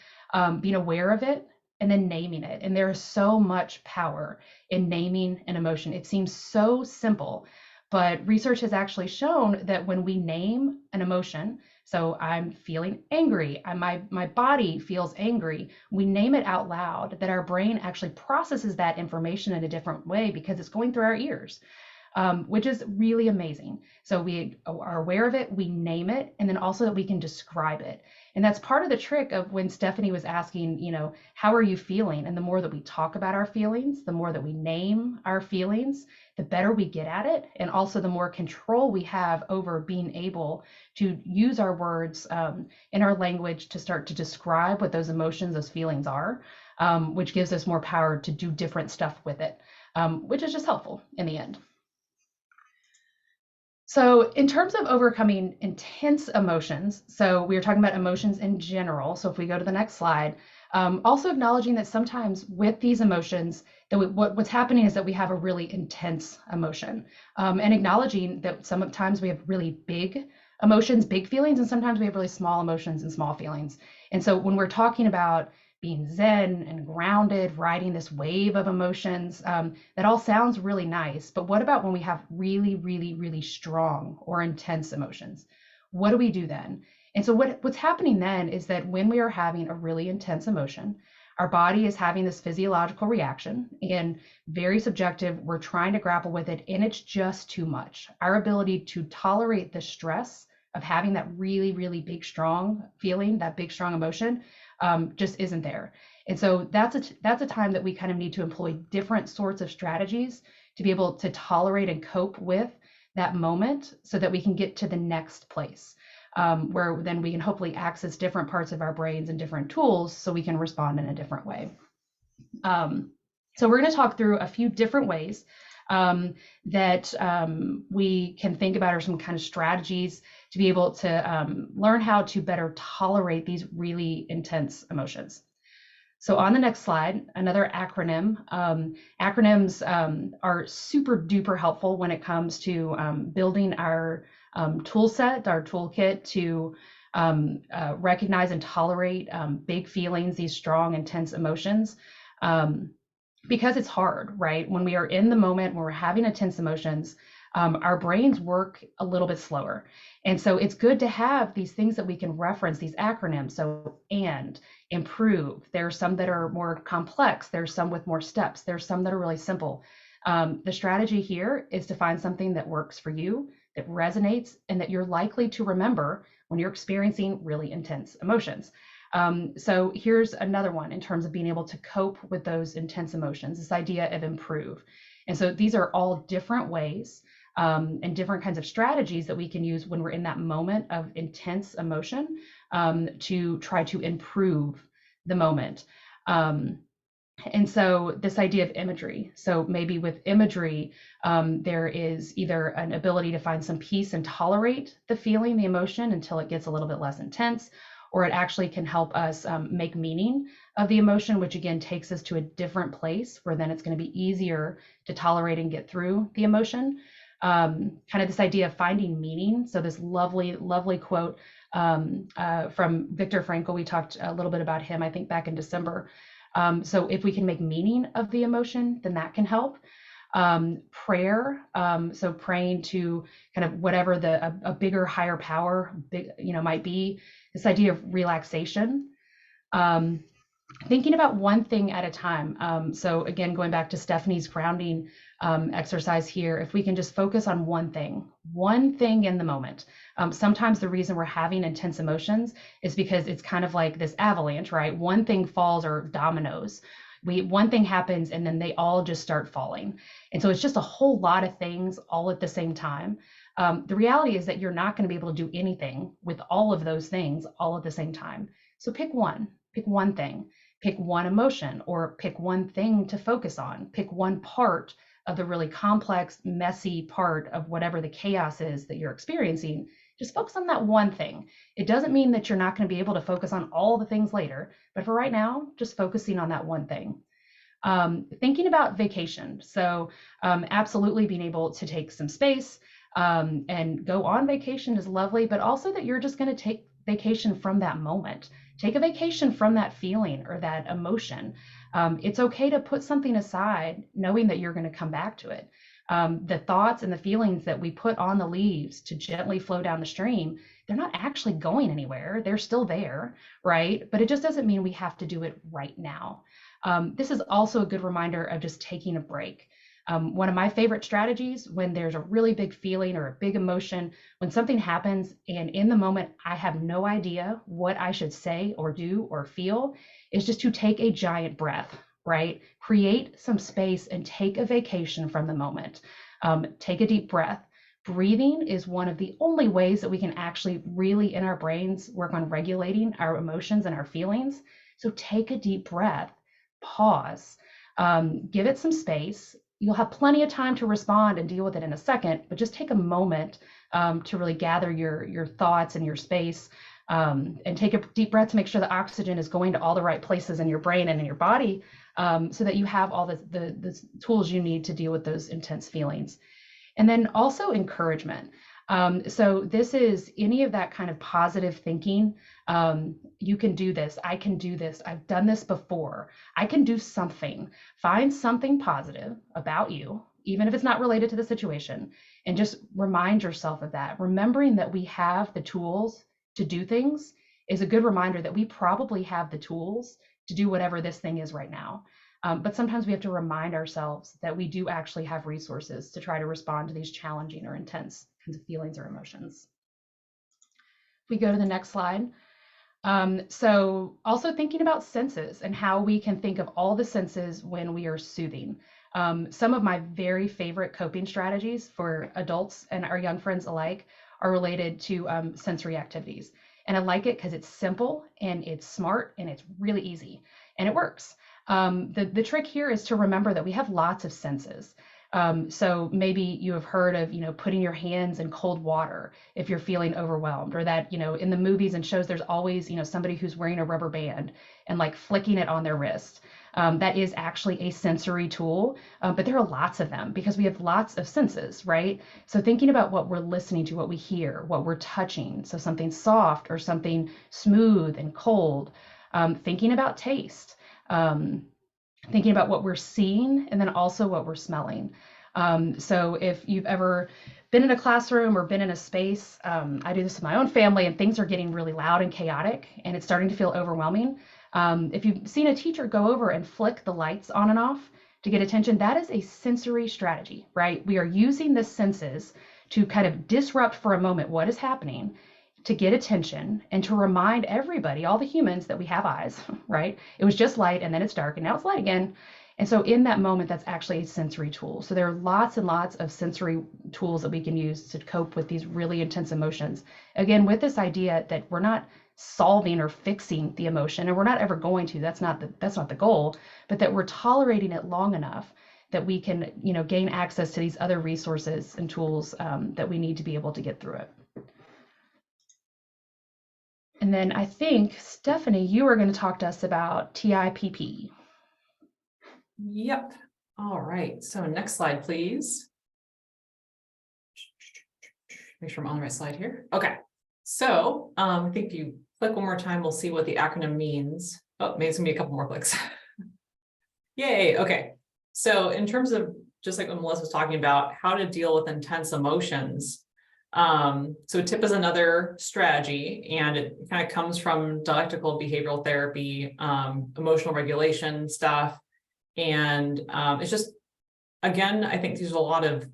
being aware of it and then naming it. And there is so much power in naming an emotion. It seems so simple, but research has actually shown that when we name an emotion, so I'm feeling angry, my body feels angry, we name it out loud, that our brain actually processes that information in a different way because it's going through our ears. Which is really amazing. So we are aware of it, we name it, and then also that we can describe it. And that's part of the trick of when Stephanie was asking, how are you feeling? And the more that we talk about our feelings, the more that we name our feelings, the better we get at it. And also the more control we have over being able to use our words in our language to start to describe what those emotions, those feelings are, which gives us more power to do different stuff with it, which is just helpful in the end. So in terms of overcoming intense emotions, so we were talking about emotions in general. So if we go to the next slide, also acknowledging that sometimes with these emotions, that what's happening is that we have a really intense emotion, and acknowledging that sometimes we have really big emotions, big feelings, and sometimes we have really small emotions and small feelings. And so when we're talking about being zen and grounded, riding this wave of emotions, that all sounds really nice. But what about when we have really, really, really strong or intense emotions? What do we do then? And so what's happening then is that when we are having a really intense emotion, our body is having this physiological reaction, and very subjective, we're trying to grapple with it, and it's just too much. Our ability to tolerate the stress of having that really, really big, strong feeling, that big, strong emotion, just isn't there. And so that's a time that we kind of need to employ different sorts of strategies to be able to tolerate and cope with that moment so that we can get to the next place, where then we can hopefully access different parts of our brains and different tools so we can respond in a different way. So we're going to talk through a few different ways that we can think about, or some kind of strategies to be able to learn how to better tolerate these really intense emotions. So on the next slide, another acronym. Acronyms are super duper helpful when it comes to building our tool set, our toolkit to recognize and tolerate big feelings, these strong, intense emotions. Because it's hard, right? When we are in the moment, when we're having intense emotions, our brains work a little bit slower. And so it's good to have these things that we can reference, these acronyms. So, and, improve. There are some that are more complex. There's some with more steps. There's some that are really simple. The strategy here is to find something that works for you, that resonates, and that you're likely to remember when you're experiencing really intense emotions. So here's another one in terms of being able to cope with those intense emotions, this idea of improve. And so these are all different ways and different kinds of strategies that we can use when we're in that moment of intense emotion to try to improve the moment. And so this idea of imagery. So maybe with imagery, there is either an ability to find some peace and tolerate the feeling, the emotion until it gets a little bit less intense, or it actually can help us make meaning of the emotion, which again takes us to a different place where then it's going to be easier to tolerate and get through the emotion. Kind of this idea of finding meaning. So this lovely, lovely quote from Viktor Frankl. We talked a little bit about him, I think, back in December. So if we can make meaning of the emotion, then that can help. Prayer, so praying to kind of whatever a bigger, higher power, might be. This idea of relaxation, thinking about one thing at a time. So again, going back to Stephanie's grounding exercise here, if we can just focus on one thing in the moment. Sometimes the reason we're having intense emotions is because it's kind of like this avalanche, right? One thing falls, or dominoes. One thing happens and then they all just start falling. And so it's just a whole lot of things all at the same time. The reality is that you're not going to be able to do anything with all of those things all at the same time. So pick one thing, pick one emotion, or pick one thing to focus on, pick one part of the really complex, messy part of whatever the chaos is that you're experiencing. Just focus on that one thing. It doesn't mean that you're not going to be able to focus on all the things later, but for right now, just focusing on that one thing. Thinking about vacation. So absolutely being able to take some space, And go on vacation is lovely, but also that you're just going to take vacation from that moment. Take a vacation from that feeling or that emotion. It's okay to put something aside, knowing that you're going to come back to it. The thoughts and the feelings that we put on the leaves to gently flow down the stream, they're not actually going anywhere. They're still there, right? But it just doesn't mean we have to do it right now. This is also a good reminder of just taking a break. One of my favorite strategies when there's a really big feeling or a big emotion, when something happens and in the moment I have no idea what I should say or do or feel, is just to take a giant breath, right? Create some space and take a vacation from the moment. Take a deep breath. Breathing is one of the only ways that we can actually really in our brains work on regulating our emotions and our feelings. So take a deep breath, pause, give it some space. You'll have plenty of time to respond and deal with it in a second, but just take a moment to really gather your thoughts and your space, and take a deep breath to make sure the oxygen is going to all the right places in your brain and in your body, so that you have all the tools you need to deal with those intense feelings. And then also encouragement. So this is any of that kind of positive thinking. You can do this. I can do this. I've done this before. I can do something. Find something positive about you, even if it's not related to the situation, and just remind yourself of that. Remembering that we have the tools to do things is a good reminder that we probably have the tools to do whatever this thing is right now. But sometimes we have to remind ourselves that we do actually have resources to try to respond to these challenging or intense kinds of feelings or emotions. If we go to the next slide. So also thinking about senses and how we can think of all the senses when we are soothing. Some of my very favorite coping strategies for adults and our young friends alike are related to sensory activities. And I like it because it's simple and it's smart and it's really easy and it works. The trick here is to remember that we have lots of senses. So maybe you have heard of, putting your hands in cold water if you're feeling overwhelmed, or that, in the movies and shows, there's always, somebody who's wearing a rubber band and like flicking it on their wrist. That is actually a sensory tool, but there are lots of them because we have lots of senses, right? So thinking about what we're listening to, what we hear, what we're touching, so something soft or something smooth and cold, thinking about taste, thinking about what we're seeing, and then also what we're smelling. So if you've ever been in a classroom or been in a space, I do this with my own family, and things are getting really loud and chaotic, and it's starting to feel overwhelming. If you've seen a teacher go over and flick the lights on and off to get attention, that is a sensory strategy, right? We are using the senses to kind of disrupt for a moment what is happening, to get attention, and to remind everybody, all the humans, that we have eyes, right? It was just light and then it's dark and now it's light again. And so in that moment, that's actually a sensory tool. So there are lots and lots of sensory tools that we can use to cope with these really intense emotions. Again, with this idea that we're not solving or fixing the emotion, and we're not ever going to, that's not the goal, but that we're tolerating it long enough that we can, gain access to these other resources and tools that we need to be able to get through it. And then I think, Stephanie, you are going to talk to us about TIPP. Yep. All right. So next slide, please. Make sure I'm on the right slide here. Okay. So I think if you click one more time, we'll see what the acronym means. Oh, maybe it's gonna be a couple more clicks. Yay. Okay. So in terms of just like what Melissa was talking about, how to deal with intense emotions. So TIP is another strategy, and it kind of comes from dialectical behavioral therapy, emotional regulation stuff. And it's just, again, I think there's a lot of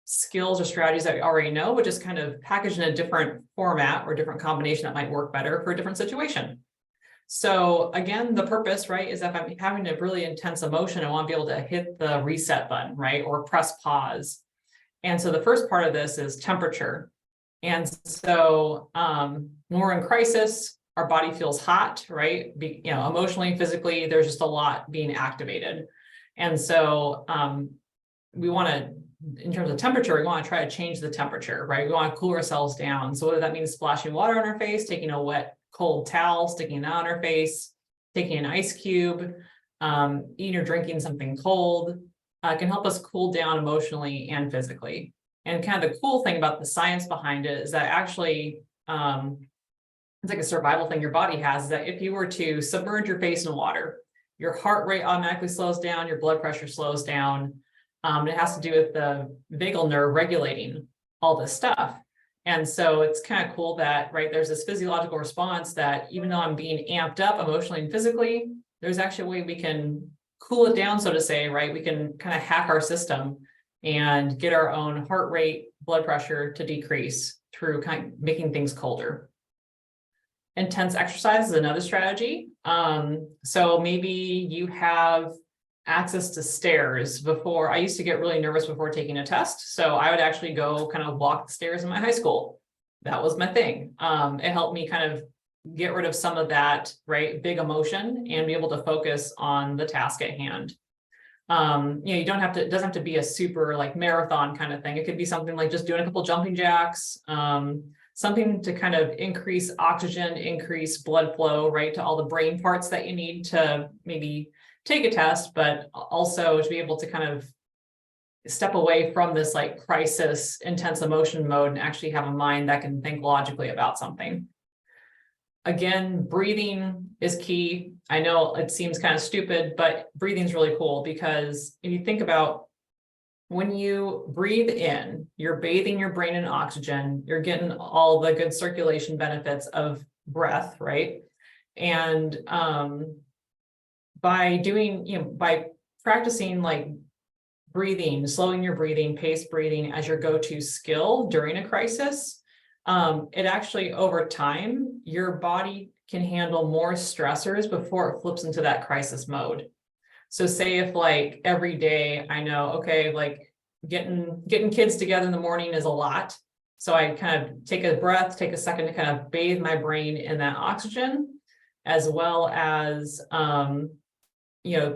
skills or strategies that we already know, but just kind of packaged in a different format or different combination that might work better for a different situation. So again, the purpose, right, is if I'm having a really intense emotion, I want to be able to hit the reset button, right, or press pause. And so the first part of this is temperature. And so when we're in crisis, our body feels hot, right? Emotionally, physically, there's just a lot being activated. And so we want to, in terms of temperature, we want to try to change the temperature, right? We want to cool ourselves down. So whether that means splashing water on our face, taking a wet, cold towel, sticking it on our face, taking an ice cube, eating or drinking something cold, can help us cool down emotionally and physically. And kind of the cool thing about the science behind it is that actually, it's like a survival thing your body has, is that if you were to submerge your face in water, your heart rate automatically slows down, your blood pressure slows down. It has to do with the vagal nerve regulating all this stuff. And so it's kind of cool that, right, there's this physiological response that even though I'm being amped up emotionally and physically, there's actually a way we can cool it down, so to say, right? We can kind of hack our system and get our own heart rate, blood pressure to decrease through kind of making things colder. Intense exercise is another strategy. So maybe you have access to stairs. Before, I used to get really nervous before taking a test. So I would actually go kind of walk the stairs in my high school. That was my thing. It helped me kind of get rid of some of that, right, big emotion and be able to focus on the task at hand. You don't have to, it doesn't have to be a super like marathon kind of thing. It could be something like just doing a couple jumping jacks, something to kind of increase oxygen, increase blood flow, right, to all the brain parts that you need to maybe take a test, but also to be able to kind of step away from this like crisis, intense emotion mode and actually have a mind that can think logically about something. Again, breathing is key. I know it seems kind of stupid, but breathing is really cool because if you think about when you breathe in, you're bathing your brain in oxygen, you're getting all the good circulation benefits of breath, right? And by doing, by practicing like breathing, slowing your breathing, paced breathing as your go-to skill during a crisis, it actually over time, your body can handle more stressors before it flips into that crisis mode. So say if like every day I know, okay, like getting kids together in the morning is a lot. So I kind of take a breath, take a second to kind of bathe my brain in that oxygen, as well as,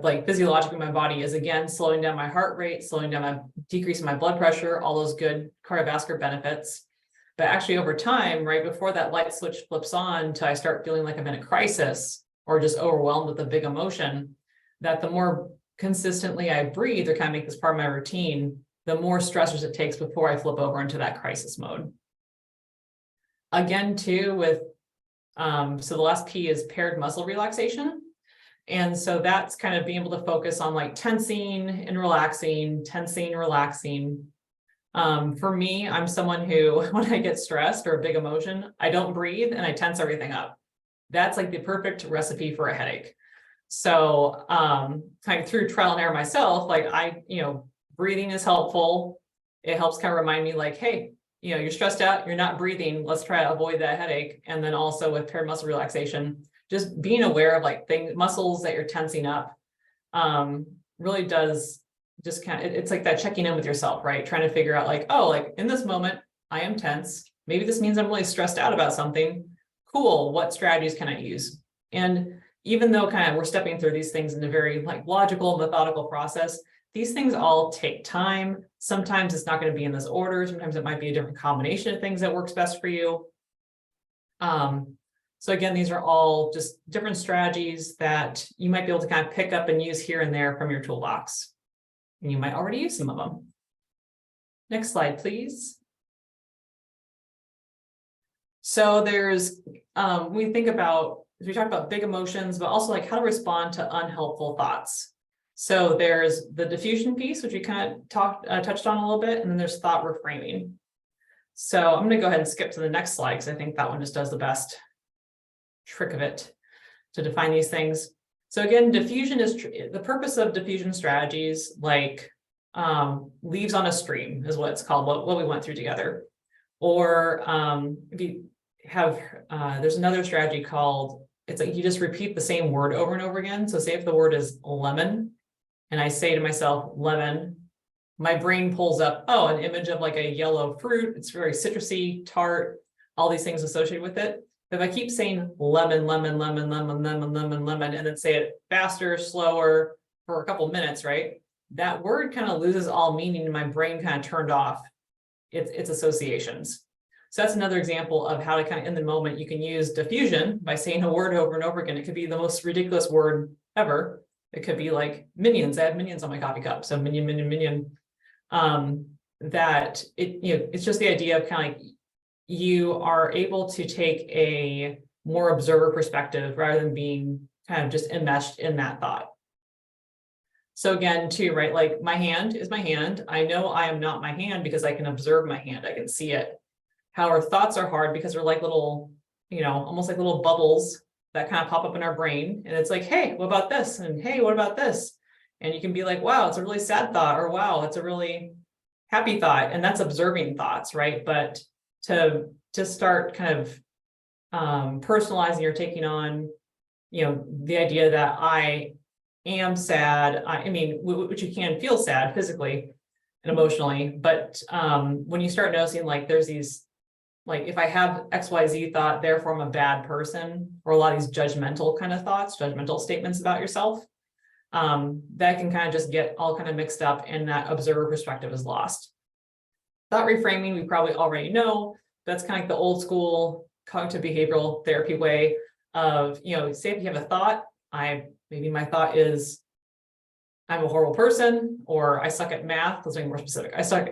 like physiologically my body is again, slowing down my heart rate, slowing down decreasing my blood pressure, all those good cardiovascular benefits. But actually over time, right before that light switch flips on till I start feeling like I'm in a crisis or just overwhelmed with a big emotion, that the more consistently I breathe or kind of make this part of my routine, the more stressors it takes before I flip over into that crisis mode. Again, too, with, so the last P is paired muscle relaxation. And so that's kind of being able to focus on like tensing and relaxing, tensing, relaxing. For me, I'm someone who, when I get stressed or a big emotion, I don't breathe and I tense everything up. That's like the perfect recipe for a headache. So kind of through trial and error myself, like breathing is helpful. It helps kind of remind me like, hey, you're stressed out, you're not breathing. Let's try to avoid that headache. And then also with paired muscle relaxation, just being aware of like muscles that you're tensing up really does just kind of, it's like that checking in with yourself, right? Trying to figure out like, oh, like in this moment, I am tense. Maybe this means I'm really stressed out about something. Cool. What strategies can I use? And even though kind of we're stepping through these things in a very like logical, methodical process, these things all take time. Sometimes it's not going to be in this order. Sometimes it might be a different combination of things that works best for you. So again, these are all just different strategies that you might be able to kind of pick up and use here and there from your toolbox. And you might already use some of them. Next slide, please. So there's, we think about, we talk about big emotions, but also like how to respond to unhelpful thoughts. So there's the diffusion piece, which we kind of touched on a little bit, and then there's thought reframing. So I'm going to go ahead and skip to the next slide because I think that one just does the best trick of it to define these things. So again, diffusion is the purpose of diffusion strategies, like leaves on a stream is what it's called, what we went through together. Or if you have, there's another strategy called, it's like you just repeat the same word over and over again. So say if the word is lemon, and I say to myself, lemon, my brain pulls up, oh, an image of like a yellow fruit. It's very citrusy, tart, all these things associated with it. If I keep saying lemon, lemon, lemon, lemon, lemon, lemon, lemon, and then say it faster, slower for a couple minutes, right? That word kind of loses all meaning and my brain kind of turned off its associations. So that's another example of how to kind of in the moment, you can use diffusion by saying a word over and over again. It could be the most ridiculous word ever. It could be like minions. I have minions on my coffee cup. So minion, minion, minion. that it's just the idea of kind of like you are able to take a more observer perspective rather than being kind of just enmeshed in that thought. So again, too, right, like my hand is my hand. I know I am not my hand because I can observe my hand. I can see it. How our thoughts are hard because they're like little, almost like little bubbles that kind of pop up in our brain. And it's like, hey, what about this? And hey, what about this? And you can be like, wow, it's a really sad thought, or wow, it's a really happy thought. And that's observing thoughts, right? But to start kind of personalizing or taking on, the idea that I am sad. I mean, which you can feel sad physically and emotionally, but when you start noticing like there's these, like if I have XYZ thought, therefore I'm a bad person, or a lot of these judgmental kind of thoughts, judgmental statements about yourself, that can kind of just get all kind of mixed up and that observer perspective is lost. Thought reframing, we probably already know, that's kind of like the old school cognitive behavioral therapy way of, say if you have a thought, maybe my thought is I'm a horrible person, or I suck at math. Let's make it more specific. I suck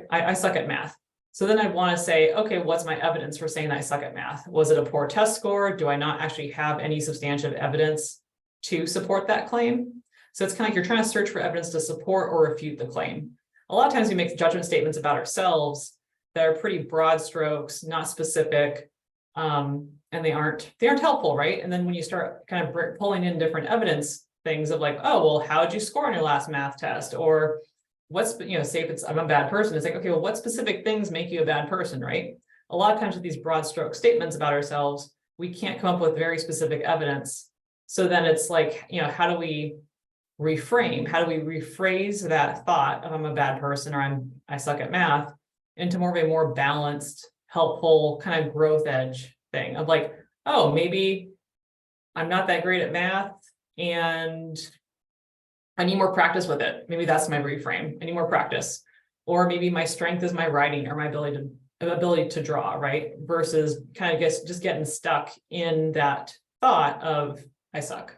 at math. So then I'd want to say, okay, what's my evidence for saying I suck at math? Was it a poor test score? Do I not actually have any substantive evidence to support that claim? So it's kind of like you're trying to search for evidence to support or refute the claim. A lot of times we make judgment statements about ourselves that are pretty broad strokes, not specific, and they aren't helpful, right? And then when you start kind of pulling in different evidence things of like, oh, well, how did you score on your last math test? Or what's, say if it's I'm a bad person, it's like, okay, well, what specific things make you a bad person, right? A lot of times with these broad stroke statements about ourselves, we can't come up with very specific evidence. So then it's like, how do we reframe? How do we rephrase that thought of I'm a bad person or I suck at math into more of a more balanced, helpful kind of growth edge thing of like, oh, maybe I'm not that great at math and I need more practice with it. Maybe that's my reframe. I need more practice. Or maybe my strength is my writing or my ability to draw, right? Versus kind of just getting stuck in that thought of I suck.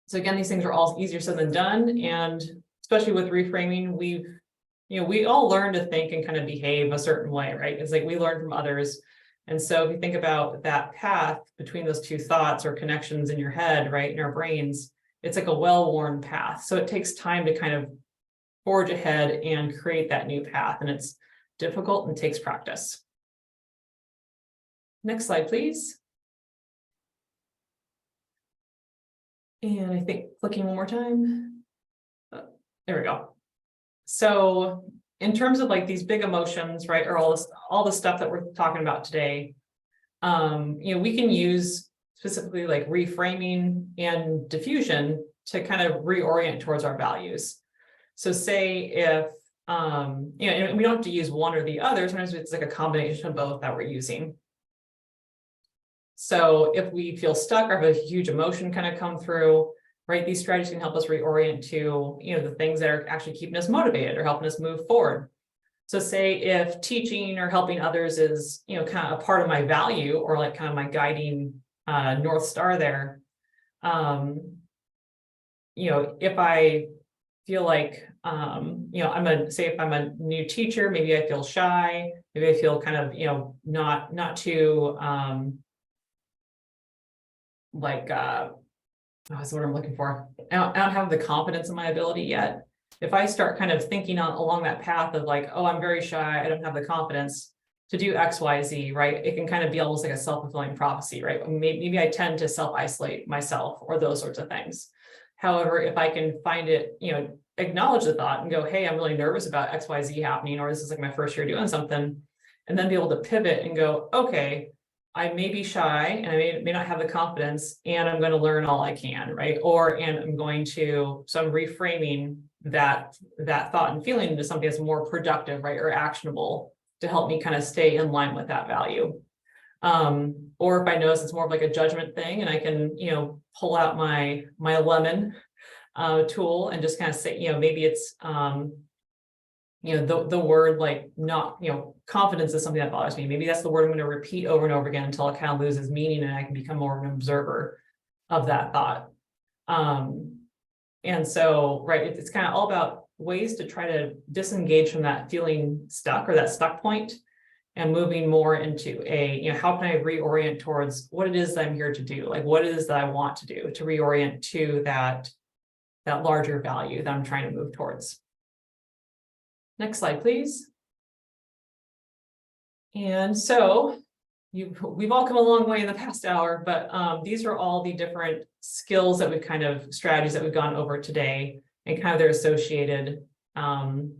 So again, these things are all easier said than done. And especially with reframing, we all learn to think and kind of behave a certain way, right? It's like we learn from others. And so if you think about that path between those two thoughts or connections in your head, right, in our brains, it's like a well-worn path. So it takes time to kind of forge ahead and create that new path. And it's difficult and takes practice. Next slide, please. And I think clicking one more time. There we go. So in terms of like these big emotions, right, or all the stuff that we're talking about today, we can use specifically like reframing and diffusion to kind of reorient towards our values. So say if, and we don't have to use one or the other, sometimes it's like a combination of both that we're using. So if we feel stuck or have a huge emotion kind of come through, right, these strategies can help us reorient to, the things that are actually keeping us motivated or helping us move forward. So say if teaching or helping others is, kind of a part of my value or like kind of my guiding North Star there, if I feel like, if I'm a new teacher, maybe I feel shy, maybe I feel kind of, not too, what's the word I'm looking for? I don't have the confidence in my ability yet. If I start kind of thinking along that path of like, oh, I'm very shy, I don't have the confidence to do X, Y, Z, right? It can kind of be almost like a self-fulfilling prophecy, right? Maybe I tend to self-isolate myself or those sorts of things. However, if I can find it, acknowledge the thought and go, hey, I'm really nervous about X, Y, Z happening, or this is like my first year doing something, and then be able to pivot and go, okay, I may be shy and I may not have the confidence and I'm going to learn all I can, right? And I'm reframing that thought and feeling into something that's more productive, right? Or actionable to help me kind of stay in line with that value. Or if I notice it's more of like a judgment thing and I can, pull out my lemon tool and just kind of say, maybe it's, the word like not, confidence is something that bothers me. Maybe that's the word I'm going to repeat over and over again until it kind of loses meaning and I can become more of an observer of that thought. And so, right, it's kind of all about ways to try to disengage from that feeling stuck or that stuck point and moving more into how can I reorient towards what it is that I'm here to do? Like what it is that I want to do to reorient to that larger value that I'm trying to move towards. Next slide, please. And so we've all come a long way in the past hour, but these are all the different skills that strategies that we've gone over today and kind of their associated, kind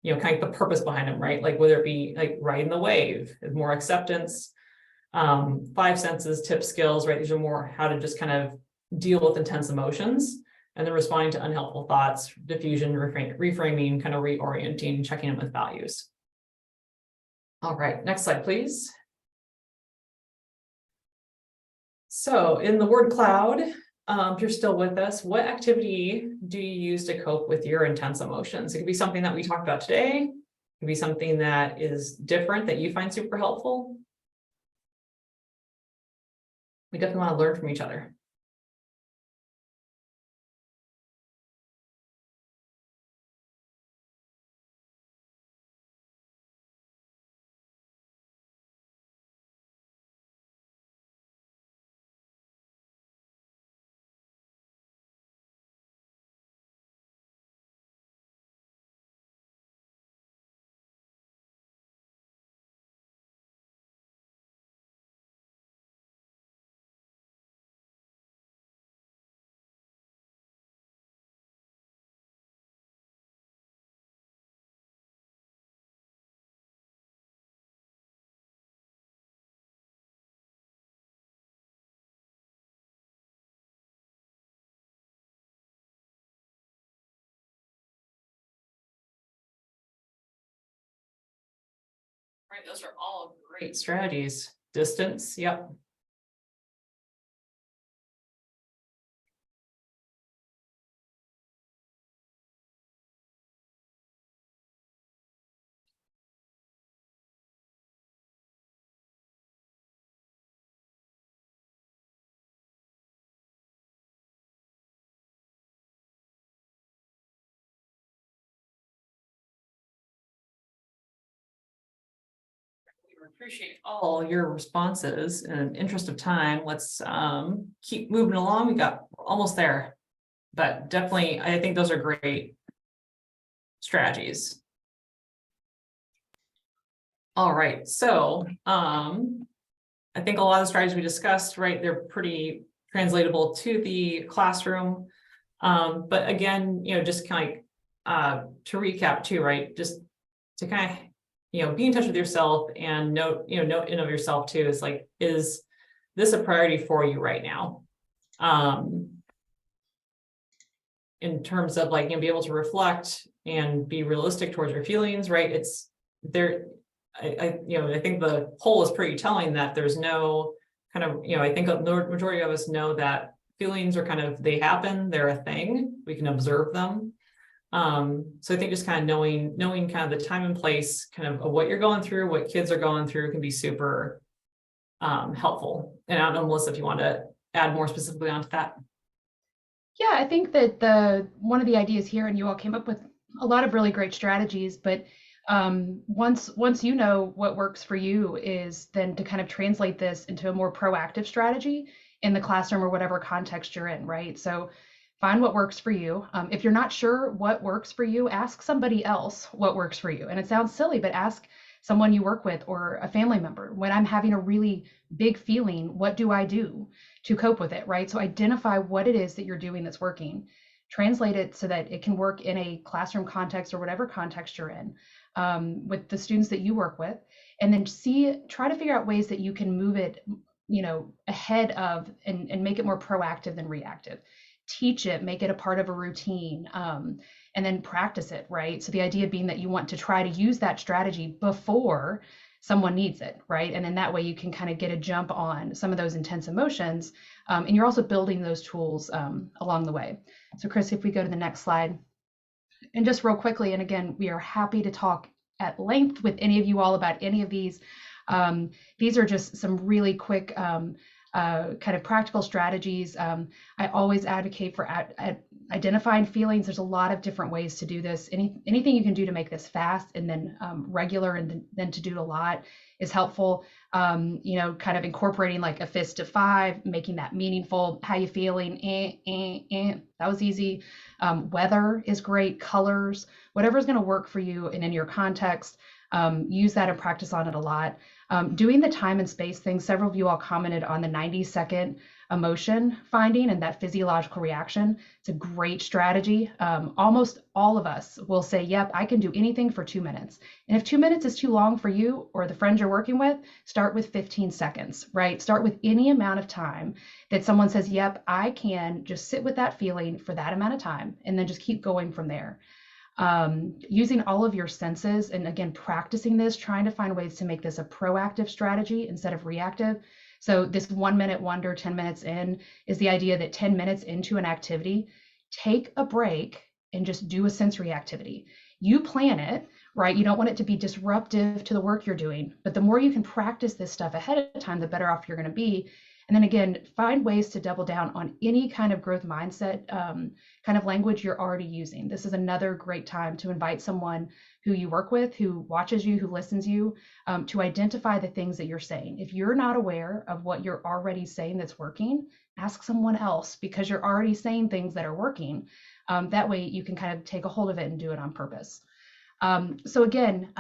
of the purpose behind them, right? Like whether it be like riding the wave, more acceptance, 5 senses, tip skills, right? These are more how to just kind of deal with intense emotions and then responding to unhelpful thoughts, diffusion, reframing, kind of reorienting, checking in with values. All right, next slide, please. So in the word cloud, if you're still with us, what activity do you use to cope with your intense emotions? It could be something that we talked about today. It could be something that is different that you find super helpful. We definitely want to learn from each other. Right, those are all great strategies. Distance, yep. We appreciate all your responses. In the interest of time, let's keep moving along. We got almost there, but definitely, I think those are great strategies. All right, so I think a lot of the strategies we discussed, right, they're pretty translatable to the classroom. But again, just kind of to recap too, right, just to kind of be in touch with yourself and note in of yourself too, is like, is this a priority for you right now? In terms of like, be able to reflect and be realistic towards your feelings, right? It's there. I think the poll is pretty telling that there's no kind of, I think the majority of us know that feelings are kind of, they happen, they're a thing, we can observe them. So I think just kind of knowing kind of the time and place kind of what you're going through, what kids are going through can be super helpful. And I don't know, Melissa, if you want to add more specifically onto that. Yeah, I think that one of the ideas here, and you all came up with a lot of really great strategies, but once you know what works for you, is then to kind of translate this into a more proactive strategy in the classroom or whatever context you're in, right? So find what works for you. If you're not sure what works for you, ask somebody else what works for you. And it sounds silly, but ask someone you work with or a family member. When I'm having a really big feeling, what do I do to cope with it, right? So identify what it is that you're doing that's working. Translate it so that it can work in a classroom context or whatever context you're in, with the students that you work with, and then try to figure out ways that you can move it, ahead of and make it more proactive than reactive. Teach it, make it a part of a routine, and then practice it, right? So the idea being that you want to try to use that strategy before someone needs it, right? And then that way you can kind of get a jump on some of those intense emotions, and you're also building those tools along the way. So Chris, if we go to the next slide. And just real quickly, and again, we are happy to talk at length with any of you all about any of these. These are just some really quick kind of practical strategies. I always advocate for identifying feelings. There's a lot of different ways to do this. Anything you can do to make this fast and then regular and then to do a lot is helpful. You know, kind of incorporating like a fist to 5, making that meaningful. How you feeling? That was easy. Weather is great. Colors, whatever's going to work for you and in your context. Use that and practice on it a lot. Doing the time and space thing, several of you all commented on the 90-second emotion finding and that physiological reaction. It's a great strategy. Almost all of us will say, yep, I can do anything for 2 minutes. And if 2 minutes is too long for you or the friends you're working with, start with 15 seconds, right? Start with any amount of time that someone says, yep, I can just sit with that feeling for that amount of time, and then just keep going from there. Using all of your senses, and again, practicing this, trying to find ways to make this a proactive strategy instead of reactive. So this 1 minute wonder, 10 minutes in, is the idea that 10 minutes into an activity, take a break and just do a sensory activity. You plan it, right? You don't want it to be disruptive to the work you're doing, but the more you can practice this stuff ahead of time, the better off you're going to be. And then again, find ways to double down on any kind of growth mindset kind of language you're already using. This is another great time to invite someone who you work with, who watches you, who listens you, to identify the things that you're saying. If you're not aware of what you're already saying that's working, ask someone else, because you're already saying things that are working. That way you can kind of take a hold of it and do it on purpose. So again,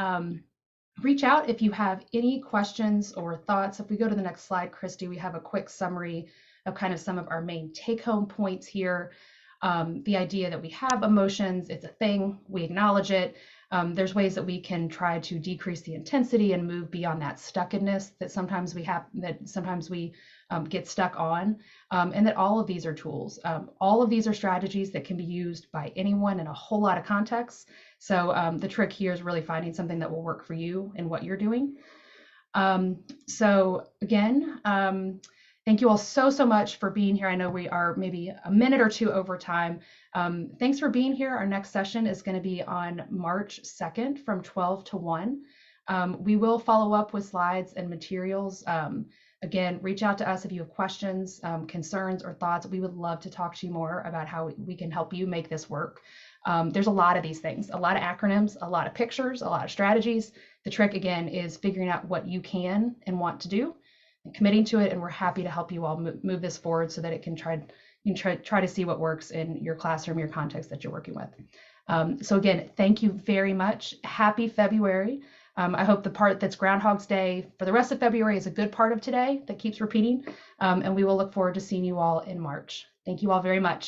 reach out if you have any questions or thoughts. If we go to the next slide, Christy, we have a quick summary of kind of some of our main take-home points here. The idea that we have emotions, it's a thing, we acknowledge it. There's ways that we can try to decrease the intensity and move beyond that stuckness that sometimes we have, that sometimes we get stuck on, and that all of these are tools. All of these are strategies that can be used by anyone in a whole lot of contexts. So the trick here is really finding something that will work for you and what you're doing. So again, thank you all so much for being here. I know we are maybe a minute or two over time. Thanks for being here. Our next session is going to be on March 2nd from 12 to 1. We will follow up with slides and materials. Again, reach out to us if you have questions, concerns, or thoughts. We would love to talk to you more about how we can help you make this work. There's a lot of these things, a lot of acronyms, a lot of pictures, a lot of strategies. The trick, again, is figuring out what you can and want to do and committing to it. And we're happy to help you all move this forward so that it can try to see what works in your classroom, your context that you're working with. So again, thank you very much. Happy February. I hope the part that's Groundhog's Day for the rest of February is a good part of today that keeps repeating. And we will look forward to seeing you all in March. Thank you all very much.